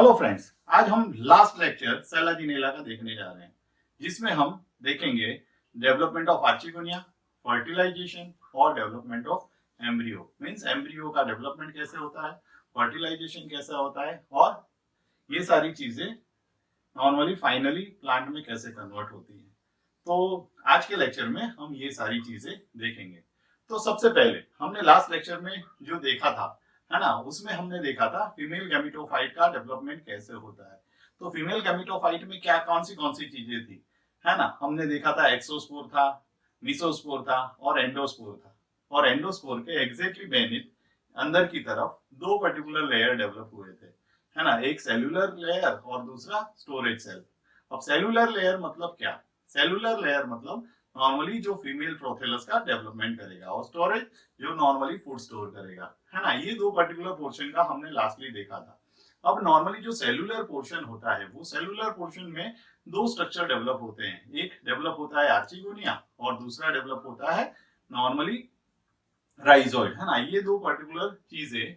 Hello friends, आज हम last lecture Selaginella का देखने जा रहे हैं, जिसमें हम देखेंगे डेवलपमेंट ऑफ आर्चिगोनिया, फर्टिलाइजेशन और development of embryo. Means embryo का डेवलपमेंट कैसे होता है, फर्टिलाइजेशन कैसा होता है और ये सारी चीजें नॉर्मली फाइनली प्लांट में कैसे कन्वर्ट होती है। तो आज के लेक्चर में हम ये सारी चीजें देखेंगे। तो सबसे पहले हमने लास्ट लेक्चर में जो देखा था, है ना, उसमें हमने देखा था फीमेल गैमेटोफाइट का डेवलपमेंट कैसे होता है। तो फीमेल गैमेटोफाइट में क्या कौन सी चीजें थी, है ना। हमने देखा था एक्सोस्पोर था, मीसोस्पोर था और एंडोस्पोर था। और एंडोस्पोर के एग्जैक्टली बेनिथ अंदर की तरफ दो पर्टिकुलर लेयर डेवलप हुए थे, है ना। एक सेलुलर लेयर और दूसरा स्टोरेज सेल। अब सेलुलर लेयर मतलब क्या? सेलुलर लेयर मतलब नॉर्मली जो फीमेल प्रोथेलस का डेवलपमेंट करेगा, और स्टोरेज जो नॉर्मली फूड स्टोर करेगा, है ना। ये दो पर्टिकुलर पोर्शन का हमने लास्टली देखा था। अब नॉर्मली जो सेलुलर पोर्शन होता है, वो सेलुलर पोर्शन में दो स्ट्रक्चर डेवलप होते हैं। एक डेवलप होता है आर्चिगोनिया और दूसरा डेवलप होता है नॉर्मली राइजोइड, है ना। ये दो पर्टिकुलर चीजें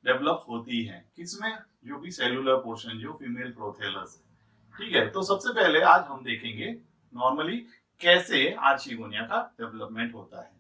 डेवलप होती हैं किसमें? जो भी सेलुलर पोर्शन जो फीमेल प्रोथेलस है, ठीक है। तो सबसे पहले आज हम देखेंगे नॉर्मली कैसे आर्चिगोनिया का डेवलपमेंट होता है।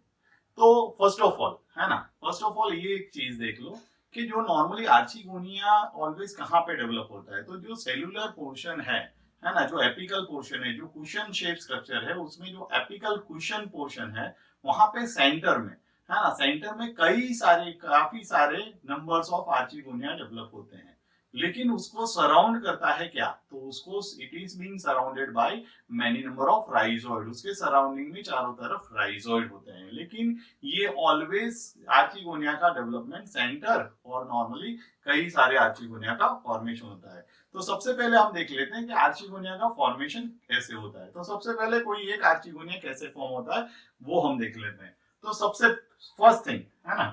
तो फर्स्ट ऑफ ऑल, है ना, फर्स्ट ऑफ ऑल ये एक चीज देख लो कि जो नॉर्मली आर्चिगोनिया ऑलवेज कहाँ पे डेवलप होता है। तो जो सेलुलर पोर्शन है ना, जो एपिकल पोर्शन है, जो कुशन शेप स्ट्रक्चर है, उसमें जो एपिकल कुशन पोर्शन है, वहां पे सेंटर में, है ना, सेंटर में काफी सारे नंबर्स ऑफ आर्चिगोनिया डेवलप होते हैं। लेकिन उसको सराउंड करता है क्या? तो उसको it is being surrounded by many number of rhizoid. उसके सराउंडिंग में चारों तरफ राइजोइड होते हैं। लेकिन ये ऑलवेज आर्चिगोनिया का डेवलपमेंट सेंटर और नॉर्मली कई सारे आर्चिगोनिया का फॉर्मेशन होता है। तो सबसे पहले हम देख लेते हैं कि आर्चिगोनिया का फॉर्मेशन कैसे होता है। तो सबसे पहले कोई एक आर्चिगोनिया कैसे फॉर्म होता है वो हम देख लेते हैं। तो सबसे फर्स्ट थिंग, है ना,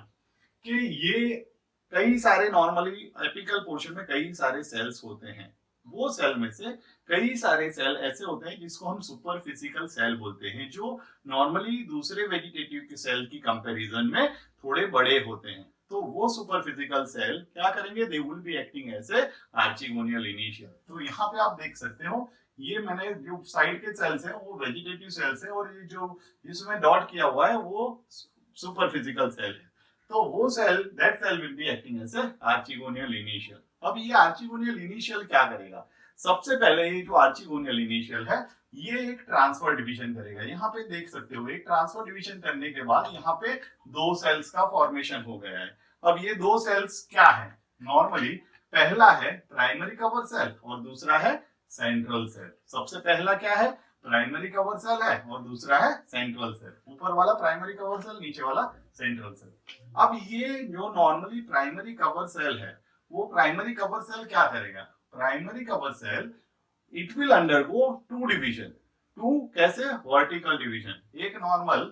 कि ये कई सारे नॉर्मली एपिकल पोर्शन में कई सारे सेल्स होते हैं। वो सेल में से कई सारे सेल ऐसे होते हैं जिसको हम सुपर फिजिकल सेल बोलते हैं, जो नॉर्मली दूसरे वेजिटेटिव के सेल की कंपैरिजन में थोड़े बड़े होते हैं। तो वो सुपर फिजिकल सेल क्या करेंगे? They will be acting as a archegonial initial. तो यहाँ पे आप देख सकते हो, ये मैंने जो साइड के सेल्स हैं वो वेजिटेटिव सेल्स है, और ये जो इसमें डॉट किया हुआ है वो सुपर फिजिकल सेल है। तो वो cell, that cell will be acting as a archegonial initial. अब ये आर्चिगोनियल इनिशियल क्या करेगा? सबसे पहले ये जो आर्चिगोनियल इनिशियल है, ये एक ट्रांसफर डिवीजन करेगा। यहाँ पे देख सकते हो, एक ट्रांसफर डिवीजन करने के बाद यहाँ पे दो सेल्स का फॉर्मेशन हो गया है। अब ये दो सेल्स क्या है? नॉर्मली पहला है प्राइमरी कवर सेल और दूसरा है सेंट्रल सेल। सबसे पहला क्या है? प्राइमरी कवर सेल है और दूसरा है सेंट्रल सेल। ऊपर वाला प्राइमरी कवर सेल, नीचे वाला सेंट्रल सेल। अब ये जो नॉर्मली प्राइमरी कवर सेल है, वो प्राइमरी कवर सेल क्या करेगा? Primary cover cell it will undergo two division. Two कैसे? Vertical division. एक नॉर्मल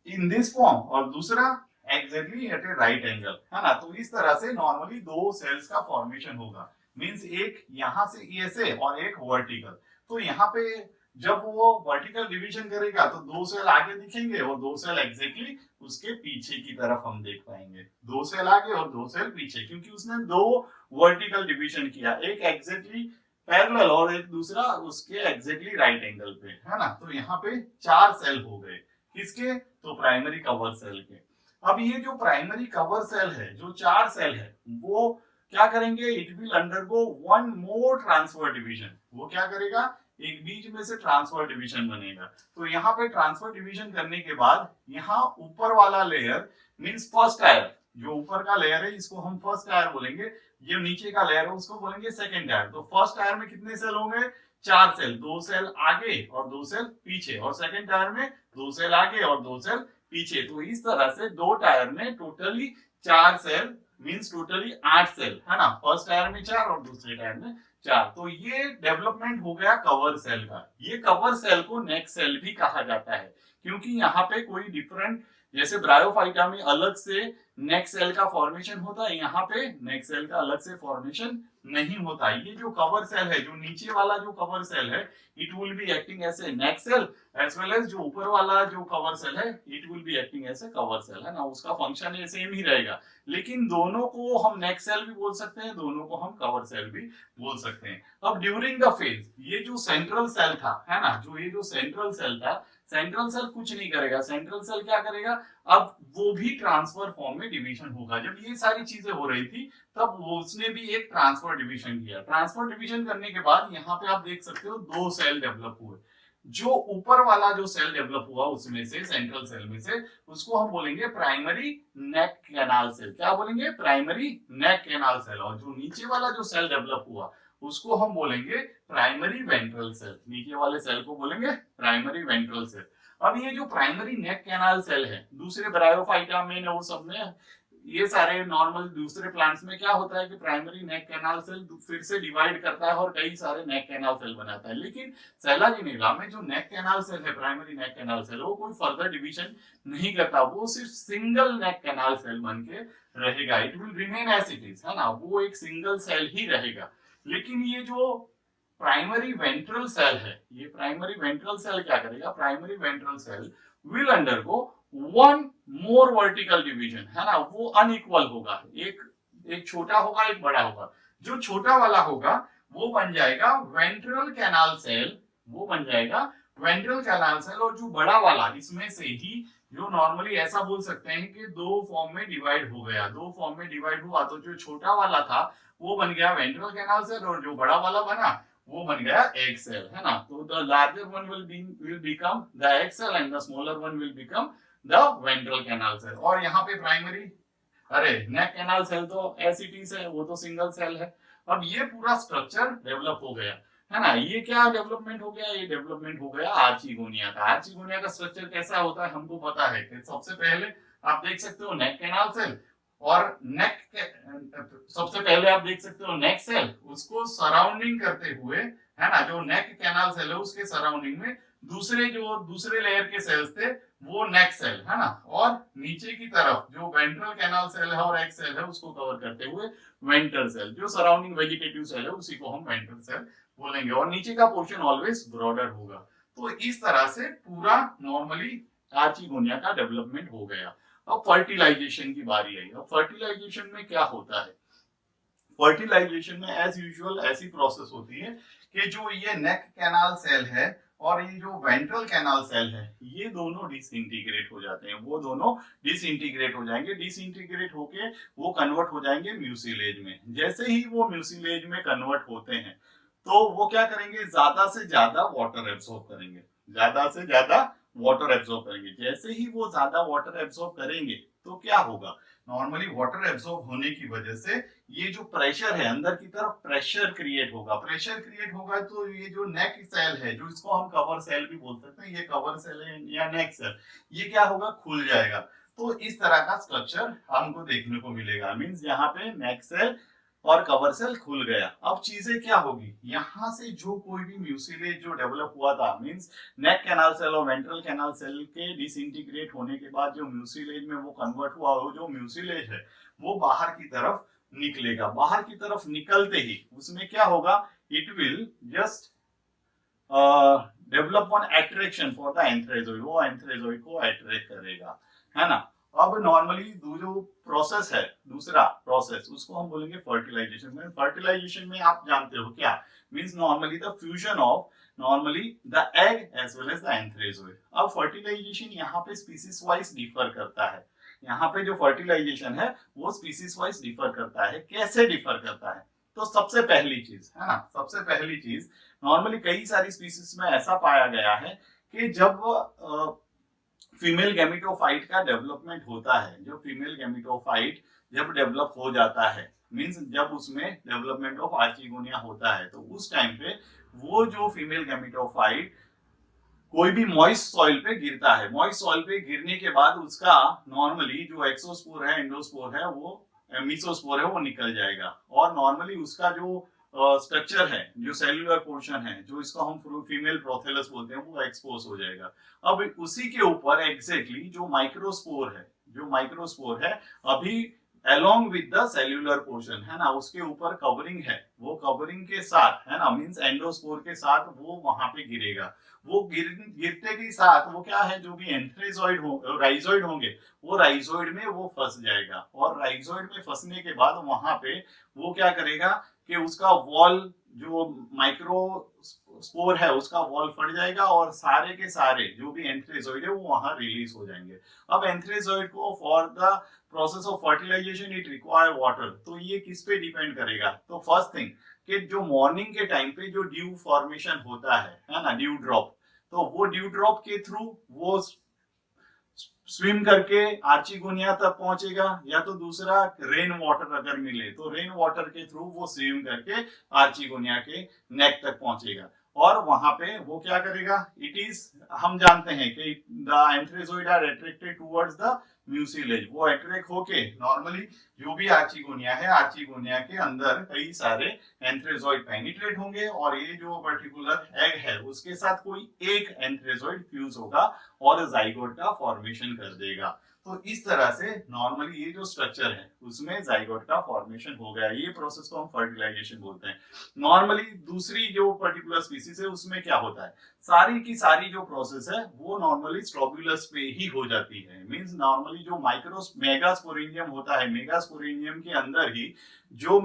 इन दिस फॉर्म और दूसरा exactly at a right angle, है ना। तो इस तरह से नॉर्मली दो सेल्स का फॉर्मेशन होगा। मींस एक यहां से ऐसे और एक वर्टिकल। तो यहाँ पे जब वो वर्टिकल डिवीजन करेगा तो दो सेल आगे दिखेंगे और दो सेल एग्जैक्टली उसके पीछे की तरफ हम देख पाएंगे। दो सेल आगे और दो सेल पीछे, क्योंकि उसने दो वर्टिकल डिवीजन किया, एक एग्जैक्टली पैरेलल और एक दूसरा उसके एग्जैक्टली राइट एंगल पे, है ना। तो यहाँ पे चार सेल हो गए। किसके? तो प्राइमरी कवर सेल के। अब ये जो प्राइमरी कवर सेल है, जो चार सेल है, वो क्या करेंगे? It will undergo one more transfer division. वो क्या करेगा? एक बीच में से ट्रांसफर डिवीजन बनेगा। तो यहाँ पे ट्रांसफर डिवीजन करने के बाद यहाँ ऊपर वाला लेयर मींस फर्स्ट टायर, जो ऊपर का लेयर है इसको हम फर्स्ट टायर बोलेंगे, जो नीचे का लेयर है उसको बोलेंगे सेकंड टायर। तो फर्स्ट टायर में कितने सेल होंगे? चार सेल, दो सेल आगे और दो सेल पीछे, और सेकंड टायर में दो सेल आगे और दो सेल पीछे। तो इस तरह से दो टायर में टोटली चार सेल मींस टोटली 8 सेल, है ना। फर्स्ट टायर में 4 और दूसरे टायर में 4। तो ये डेवलपमेंट हो गया कवर सेल का। ये कवर सेल को नेक सेल भी कहा जाता है, क्योंकि यहाँ पे कोई डिफरेंट, जैसे ब्रायोफाइटा में अलग से नेक सेल का फॉर्मेशन होता है, यहाँ पे नेक सेल का अलग से फॉर्मेशन नहीं होता। ये जो कवर सेल है, जो नीचे वाला जो कवर सेल है, it will be acting as a neck cell as well as जो ऊपर वाला जो कवर सेल है, it will be acting as a cover cell, है ना। उसका फंक्शन ये सेम ही रहेगा, लेकिन दोनों को हम नेक सेल भी बोल सकते हैं, दोनों को हम कवर सेल भी बोल सकते हैं। अब ड्यूरिंग द फेज, ये जो सेंट्रल सेल था, है ना, जो ये जो सेंट्रल सेल था, सेंट्रल सेल कुछ नहीं करेगा। सेंट्रल सेल क्या करेगा, अब वो भी ट्रांसफर फॉर्म में डिवीजन होगा। जब ये सारी चीजें हो रही थी, तब उसने भी एक ट्रांसफर डिवीजन किया। ट्रांसफर डिवीजन करने के बाद यहाँ पे आप देख सकते हो दो सेल डेवलप हुए। जो ऊपर वाला जो सेल डेवलप हुआ उसमें से, सेंट्रल सेल में से, उसको हम बोलेंगे प्राइमरी नेक कैनाल सेल। क्या बोलेंगे, प्राइमरी नेक कैनाल सेल। और जो नीचे वाला जो सेल डेवलप हुआ उसको हम बोलेंगे प्राइमरी वेंट्रल सेल। नीचे वाले सेल को बोलेंगे प्राइमरी वेंट्रल सेल। अब ये जो प्राइमरी नेक कैनाल सेल है, दूसरे ब्रायोफाइटा में वो सब में, ये सारे नॉर्मल दूसरे प्लांट्स में क्या होता है कि प्राइमरी नेक कैनाल सेल फिर से डिवाइड करता है और कई सारे नेक कैनाल सेल बनाता है। लेकिन सैलाजिनेला में जो नेक कैनाल सेल है, प्राइमरी नेक कैनाल सेल, वो कोई फर्दर डिवीजन नहीं करता, वो सिर्फ सिंगल नेक कैनाल सेल बन के रहेगा। It will remain as it is, है ना, वो एक सिंगल सेल ही रहेगा। लेकिन ये जो प्राइमरी वेंट्रल सेल है, ये प्राइमरी वेंट्रल सेल क्या करेगा, primary ventral cell will undergo one more vertical division, है ना, वो अनइक्वल होगा। एक छोटा होगा, एक बड़ा होगा। जो छोटा वाला होगा वो बन जाएगा वेंट्रल कैनाल सेल, वो बन जाएगा वेंट्रल कैनाल सेल। और जो बड़ा वाला, इसमें से ही जो नॉर्मली ऐसा बोल सकते हैं कि दो फॉर्म में डिवाइड हो गया, दो फॉर्म में डिवाइड हुआ, तो जो छोटा वाला था वो बन गया वेंट्रल कैनाल सेल, और जो बड़ा वाला बना वो बन गया एग सेल, है ना। तो the larger one will become the egg cell and the smaller one will become the ventral canal cell. और यहाँ पे प्राइमरी, अरे नेक कैनाल सेल तो एज इट इज है, वो तो सिंगल सेल है। अब ये पूरा स्ट्रक्चर डेवलप हो गया, है ना। ये क्या डेवलपमेंट हो गया, ये डेवलपमेंट हो गया आर्चिगोनिया का। आर्चिगोनिया का स्ट्रक्चर कैसा होता है हमको पता है कि सबसे पहले आप देख सकते हो नेक कैनाल सेल, और नेक सबसे पहले आप देख सकते हो नेक सेल, उसको सराउंडिंग करते हुए, है ना, जो नेक कैनाल सेल है उसके सराउंडिंग में दूसरे लेयर के सेल्स थे, वो नेक सेल, है ना। और नीचे की तरफ जो वेंट्रल कैनाल सेल है और एग सेल है उसको कवर करते हुए वेंट्रल सेल, जो सराउंडिंग वेजिटेटिव सेल है उसी को हम वेंट्रल सेल बोलेंगे। और नीचे का पोर्शन ऑलवेज ब्रॉडर होगा। तो इस तरह से पूरा नॉर्मली आर्चिगोनिया का डेवलपमेंट हो गया। अब फर्टिलाइजेशन की बारी आई। अब फर्टिलाइजेशन में क्या होता है, फर्टिलाइजेशन में एज यूजुअल ऐसी प्रोसेस होती है कि जो ये नेक कैनाल सेल है और ये जो वेंट्रल कैनाल सेल है, ये दोनों डिसइंटीग्रेट हो जाते हैं, वो दोनों डिसइंटीग्रेट हो जाएंगे। डिसइंटीग्रेट होके वो कन्वर्ट हो जाएंगे म्यूसिलेज में। जैसे ही वो म्यूसिलेज में कन्वर्ट होते हैं तो वो क्या करेंगे, ज्यादा से ज्यादा वाटर एब्सॉर्ब करेंगे, ज्यादा से ज्यादा वाटर एब्सॉर्ब करेंगे। जैसे ही वो ज्यादा वाटर एब्सॉर्ब करेंगे तो क्या होगा, नॉर्मली वाटर एब्सॉर्ब होने की वजह से ये जो प्रेशर है अंदर की तरफ, प्रेशर क्रिएट होगा। प्रेशर क्रिएट होगा तो ये जो नेक सेल है, जो इसको हम कवर सेल भी बोल सकते हैं, ये कवर सेल है या नेक सेल, ये क्या होगा, खुल जाएगा। तो इस तरह का स्ट्रक्चर हमको देखने को मिलेगा। मींस यहाँ पे नेक सेल और कवर सेल खुल गया। अब चीजें क्या होगी, यहाँ से जो कोई भी म्यूसिलेज जो डेवलप हुआ था, मींस नेक कैनाल सेल और वेंट्रल कैनाल सेल के डिसइंटीग्रेट होने के बाद जो म्यूसिलेज में वो कन्वर्ट हुआ, वो जो म्यूसिलेज है वो बाहर की तरफ निकलेगा। बाहर की तरफ निकलते ही उसमें क्या होगा, it will just develop one attraction for the antherozoid, वो एंथ्रेजोइड को अट्रैक्ट करेगा, है ना। अब नॉर्मली जो प्रोसेस है, दूसरा प्रोसेस, उसको हम बोलेंगे फर्टिलाइजेशन में। फर्टिलाइजेशन में आप जानते हो क्या means, normally the fusion of normally the egg as well as the antherozoid. अब फर्टिलाइजेशन यहाँ पे स्पीसीज वाइज डिफर करता है। यहाँ पे जो फर्टिलाइजेशन है वो स्पीसीज वाइज डिफर करता है। कैसे डिफर करता है, तो सबसे पहली चीज, है ना, सबसे पहली चीज, नॉर्मली कई सारी स्पीसीज में ऐसा पाया गया है कि जब फीमेल गैमेटोफाइट का डेवलपमेंट होता है, जो फीमेल गैमेटोफाइट जब डेवलप हो जाता है, मींस जब उसमें डेवलपमेंट ऑफ आर्चिगोनिया होता है, तो उस टाइम पे वो जो फीमेल गैमेटोफाइट कोई भी मॉइस्ट सॉइल पे गिरता है। मॉइस्ट सॉइल पे गिरने के बाद उसका नॉर्मली जो एक्सोस्पोर है, एंडोस्पोर है, वो मीसोस्पोर है, वो निकल जाएगा। और नॉर्मली उसका जो स्ट्रक्चर है, जो सेल्यूलर पोर्शन है, जो इसको हम फीमेल प्रोथेलस बोलते हैं, वो एक्सपोज हो जाएगा। अब उसी के ऊपर एग्जैक्टली जो माइक्रोस्पोर है, जो माइक्रोस्पोर है, अभी along with the cellular portion, है ना, उसके ऊपर कवरिंग है, वो कवरिंग के साथ, है ना, मींस एंडोस्पोर के साथ वो वहां पे गिरेगा। वो गिरते के साथ वो क्या है, जो भी एंथ्रेजॉइड हो राइजोइड होंगे, वो राइजोइड में वो फंस जाएगा, और राइजोइड में फंसने के बाद वहां पे वो क्या करेगा कि उसका वॉल, जो माइक्रो स्पोर है उसका वॉल फट जाएगा, और सारे के सारे जो भी एंथ्रेजोइड है वो वहां रिलीज हो जाएंगे। अब एंथ्रेजोइड को for the process of fertilisation it require water, तो ये किस पे डिपेंड करेगा, तो फर्स्ट थिंग कि जो मॉर्निंग के टाइम पे जो ड्यू फॉर्मेशन होता है ना, ड्यू ड्रॉप, तो वो ड्यू ड्रॉप के थ्रू वो स्विम करके आर्चिगोनिया तक पहुंचेगा, या तो दूसरा रेन वाटर अगर मिले तो रेन वाटर के थ्रू वो स्विम करके आर्चिगोनिया के नेक तक पहुंचेगा, और वहां पे वो क्या करेगा, इट इज, हम जानते हैं कि the antherozoid are attracted towards the mucilage, वो अट्रैक्ट होके नॉर्मली जो भी आर्चिगोनिया है, आर्चिगोनिया के अंदर कई सारे एंथ्रेजोइड पेनिट्रेट होंगे, और ये जो पर्टिकुलर एग है उसके साथ कोई एक एंथ्रेजोइड फ्यूज होगा और जाइगोट का फॉर्मेशन कर देगा। तो इस तरह से नॉर्मली ये जो स्ट्रक्चर है उसमें जाइगोट का फॉर्मेशन हो गया, ये प्रोसेस को हम फर्टिलाइजेशन बोलते हैं। नॉर्मली दूसरी जो पर्टिकुलर स्पीसीज है उसमें क्या होता है, सारी की सारी जो प्रोसेस है वो नॉर्मली स्ट्रोबुलस पे ही हो जाती है, मींस नॉर्मली जो मेगास्पोरेंजियम होता है, मेगास्पोरेंजियम के अंदर ही जो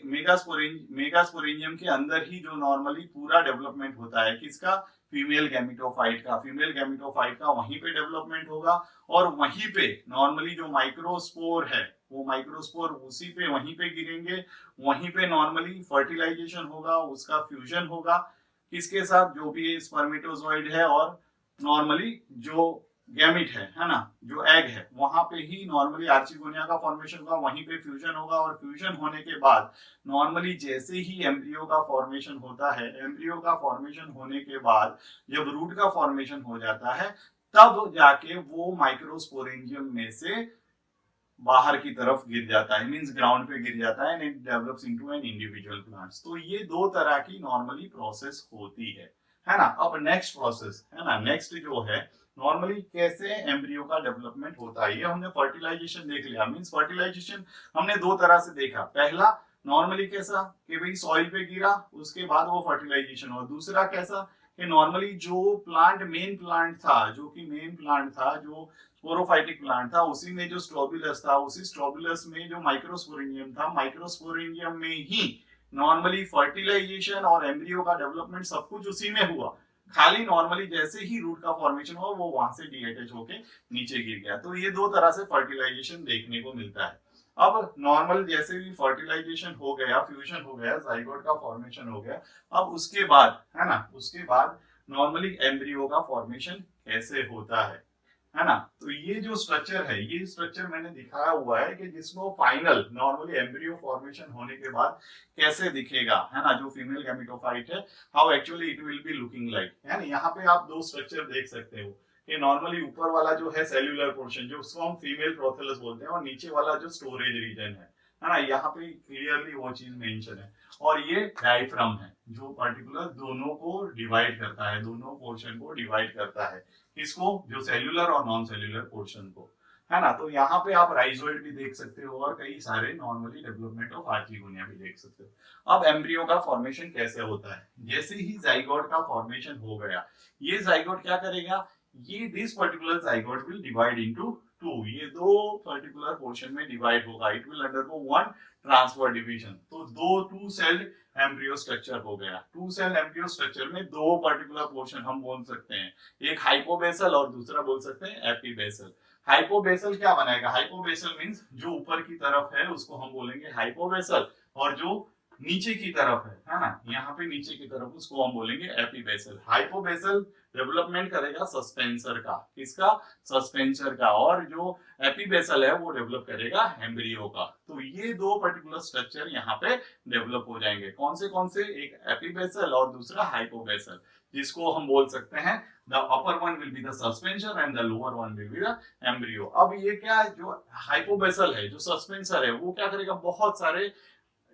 मेगास्पोरेंजियम के अंदर ही जो नॉर्मली पूरा डेवलपमेंट होता है, किसका, फीमेल गैमेटोफाइट का वहीं पे डेवलपमेंट होगा, और वहीं पे नॉर्मली जो माइक्रोस्पोर है वो माइक्रोस्पोर उसी पे वहीं पे गिरेंगे, वहीं पे नॉर्मली फर्टिलाइजेशन होगा, उसका फ्यूजन होगा किसके साथ, जो भी स्पर्मेटोजोइड है और नॉर्मली जो गैमिट है ना, जो एग है, वहां पे ही नॉर्मली आर्चिगोनिया का फॉर्मेशन होगा, वहीं पे फ्यूजन होगा, और फ्यूजन होने के बाद नॉर्मली जैसे ही एम्ब्रियो का फॉर्मेशन होता है, एम्ब्रियो का फॉर्मेशन होने के बाद जब रूट का फॉर्मेशन हो जाता है, तब जाके वो माइक्रोस्पोरेंजियम में से बाहर की तरफ गिर जाता है, मींस ग्राउंड पे गिर जाता है, and it develops into an individual plants. तो ये दो तरह की नॉर्मली प्रोसेस होती है ना। अब नेक्स्ट प्रोसेस है ना, नेक्स्ट जो है नॉर्मली कैसे एम्ब्रियो का डेवलपमेंट होता है, ये हमने फर्टिलाइजेशन देख लिया, मींस फर्टिलाइजेशन हमने दो तरह से देखा, पहला नॉर्मली कैसा कि भाई सॉइल पे गिरा उसके बाद वो फर्टिलाइजेशन हुआ, दूसरा कैसा कि नॉर्मली जो प्लांट मेन प्लांट था, जो कि मेन प्लांट था, जो स्पोरोफाइटिक प्लांट था, उसी में जो स्ट्रोबिलस था, उसी स्ट्रोबिलस में जो माइक्रोस्पोरेंजियम था, माइक्रोस्पोरेंजियम में ही नॉर्मली फर्टिलाइजेशन और एम्ब्रियो का डेवलपमेंट सब कुछ उसी में हुआ, खाली नॉर्मली जैसे ही रूट का फॉर्मेशन हुआ वो वहां से डीअटैच होके नीचे गिर गया। तो ये दो तरह से फर्टिलाइजेशन देखने को मिलता है। अब नॉर्मल जैसे भी फर्टिलाइजेशन हो गया, फ्यूजन हो गया, जाइगोट का फॉर्मेशन हो गया, अब उसके बाद है ना, उसके बाद नॉर्मली एम्ब्रियो का फॉर्मेशन कैसे होता है ना। तो ये जो स्ट्रक्चर है, ये स्ट्रक्चर मैंने दिखाया हुआ है कि जिसको फाइनल नॉर्मली एम्ब्रियो फॉर्मेशन होने के बाद कैसे दिखेगा, है ना, जो फीमेल गैमेटोफाइट है, how actually it will be looking like, है ना। यहाँ पे आप दो स्ट्रक्चर देख सकते हो कि नॉर्मली ऊपर वाला जो है सेल्यूलर पोर्शन, जो उसको हम फीमेल प्रोथेलस बोलते हैं, और नीचे वाला जो स्टोरेज रीजन है ना, यहाँ पे क्लियरली वो चीज मेंशन है, और ये डायफ्राम है जो पर्टिकुलर दोनों को डिवाइड करता है, दोनों पोर्शन को डिवाइड करता है, किसको, जो सेल्यूलर और नॉन सेल्यूलर पोर्शन को, है ना। तो यहाँ पे आप राइजोइड भी देख सकते हो और कई सारे नॉर्मली डेवलपमेंट ऑफ आर्चिगोनिया भी देख सकते हो। अब एम्ब्रियो का फॉर्मेशन कैसे होता है, जैसे ही जाइगोट का फॉर्मेशन हो गया, ये जाइगोट क्या करेगा, ये this particular zygote will divide into two, ये दो पर्टिकुलर पोर्शन में डिवाइड होगा, it will undergo one transfer division. तो दो टू सेल्ड एम्ब्रियो स्ट्रक्चर हो गया। टू सेल एम्ब्रियो स्ट्रक्चर में दो पर्टिकुलर पोर्शन हम बोल सकते हैं, एक हाइपोबेसल और दूसरा बोल सकते हैं एपीबेसल। हाइपोबेसल क्या बनाएगा, हाइपोबेसल मींस जो ऊपर की तरफ है उसको हम बोलेंगे हाइपोबेसल, और जो नीचे की तरफ है ना, यहाँ पे नीचे की तरफ, उसको हम बोलेंगे एपीबेसल। हाइपोबेसल डेवलपमेंट करेगा सस्पेंसर का, किसका, सस्पेंसर का, और जो एपीबेसल है वो डेवलप करेगा एम्ब्रियो का। तो ये दो पर्टिकुलर स्ट्रक्चर यहाँ पे डेवलप हो जाएंगे, कौन से, एक एपीबेसल और दूसरा हाइपोबेसल, जिसको हम बोल सकते हैं the upper one will be the suspensor and the lower one will be the embryo. अब ये क्या, जो हाइपोबेसल है, जो सस्पेंसर है, वो क्या करेगा, बहुत सारे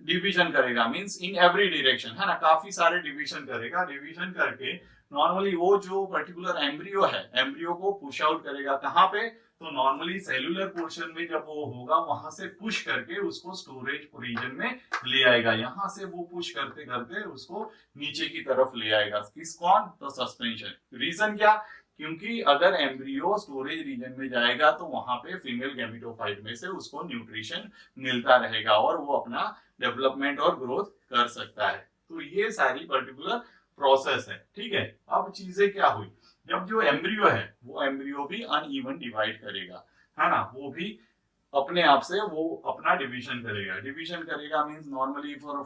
डिवीजन करेगा, मींस इन एवरी डायरेक्शन, है ना, काफी सारे डिवीजन करेगा, डिवीजन करके नॉर्मली वो जो पर्टिकुलर एम्ब्रियो है, एम्ब्रियो को पुश आउट करेगा कहाँ पे, तो नॉर्मली सेल्यूलर पोर्शन में जब वो होगा वहां से पुश करके उसको स्टोरेज रीजन में ले आएगा, यहां से वो पुश करते करते उसको नीचे की तरफ ले आएगा। किस कौन, तो सस्पेंशन। रीजन क्या, क्योंकि अगर एम्ब्रियो स्टोरेज रीजन में जाएगा तो वहां पे फीमेल गैमेटोफाइट में से उसको न्यूट्रिशन मिलता रहेगा और वो अपना डेवलपमेंट और ग्रोथ कर सकता है। तो ये सारी पर्टिकुलर प्रोसेस है, ठीक है। अब चीजें क्या हुई, जब जो एम्ब्रियो है वो एम्ब्रियो भी अनइवन डिवाइड करेगा, है ना, वो भी अपने आप से वो अपना डिवीजन करेगा। डिवीजन करेगा मींस नॉर्मली फॉर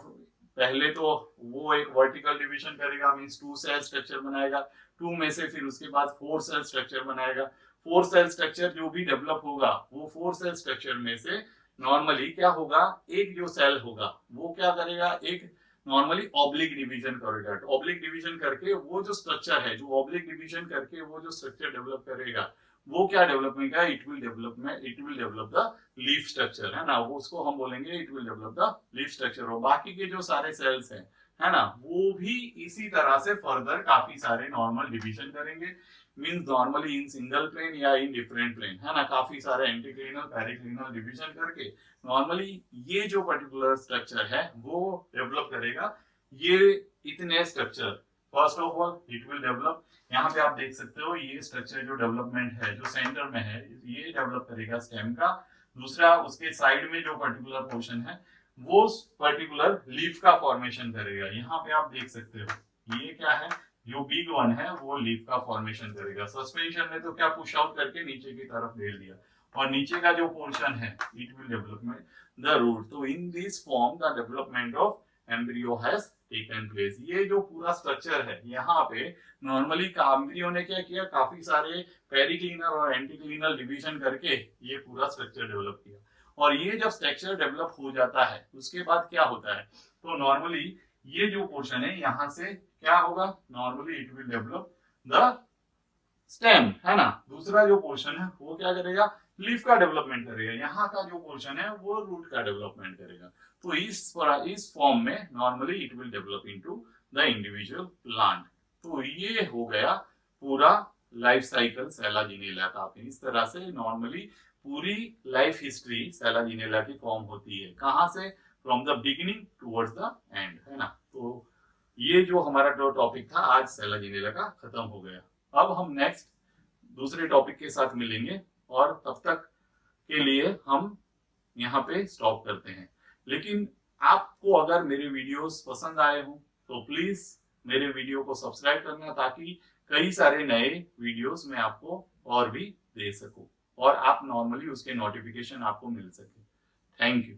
पहले तो वो एक वर्टिकल डिवीजन करेगा, मींस 2 सेल स्ट्रक्चर बनाएगा, 2 में से फिर उसके बाद 4 सेल स्ट्रक्चर बनाएगा। 4 सेल स्ट्रक्चर जो भी डेवलप होगा वो 4 सेल स्ट्रक्चर में से नॉर्मली क्या होगा, एक जो सेल होगा वो क्या करेगा, एक नॉर्मली ऑब्लिक डिवीजन करेगा। ऑब्लिक डिवीजन करके वो जो स्ट्रक्चर है, जो ऑब्लिक डिवीजन करके वो जो स्ट्रक्चर डेवलप करेगा वो क्या डेवलपमेंट है, it will develop the leaf structure, है ना, वो उसको हम बोलेंगे it will develop the leaf structure. और बाकी के जो सारे सेल्स हैं, है ना, वो भी इसी तरह से फर्दर काफी सारे नॉर्मल डिवीजन करेंगे, means normally in single plane या इन डिफरेंट प्लेन, है ना, काफी सारे एंटीक्लिनल पेरिक्लिनल डिवीजन करके नॉर्मली ये जो पर्टिकुलर स्ट्रक्चर है वो डेवलप करेगा। ये इतने structure first of all it will develop, यहाँ पे आप देख सकते हो ये स्ट्रक्चर जो डेवलपमेंट है जो सेंटर में है ये डेवलप करेगा स्टेम का। दूसरा उसके साइड में जो पर्टिकुलर पोर्शन है वो पर्टिकुलर लीफ का फॉर्मेशन करेगा। यहाँ पे आप देख सकते हो ये क्या है, जो बिग वन है वो लीफ का फॉर्मेशन करेगा। सस्पेंशन में तो क्या पुश आउट करके नीचे की तरफ ले लिया, और नीचे का जो पोर्शन है it will development the root. तो in this form the development of embryo has taken place. ये जो पूरा स्ट्रक्चर है यहाँ पे नॉर्मली एम्ब्रियो ने क्या किया, काफी सारे पेरिक्लिनल और एंटीक्लिनल डिवीजन करके ये पूरा स्ट्रक्चर डेवलप किया। और ये जब स्ट्रक्चर डेवलप हो जाता है उसके बाद क्या होता है, तो नॉर्मली ये जो पोर्शन है यहाँ से क्या होगा, normally it will develop the stem, है ना। दूसरा जो पोर्शन है वो क्या करेगा, लीफ का डेवलपमेंट करेगा। यहाँ का जो पोर्शन है वो रूट का डेवलपमेंट करेगा। तो इस फॉर्म में normally it will develop into the individual plant. तो ये हो गया पूरा लाइफ साइकिल सेलाजिनेला का। इस तरह से नॉर्मली पूरी लाइफ हिस्ट्री सेलाजिनेला की फॉर्म होती है, कहाँ से, from the beginning towards the end, है ना। तो ये जो हमारा जो टॉपिक था आज सेलाजिनेला का खत्म हो गया। अब हम नेक्स्ट दूसरे टॉपिक के साथ मिलेंगे, और तब तक के लिए हम यहाँ पे स्टॉप करते हैं। लेकिन आपको अगर मेरे वीडियोस पसंद आए हो तो प्लीज मेरे वीडियो को सब्सक्राइब करना, ताकि कई सारे नए वीडियोस मैं आपको और भी दे सकूं और आप नॉर्मली उसके नोटिफिकेशन आपको मिल सके। Thank you.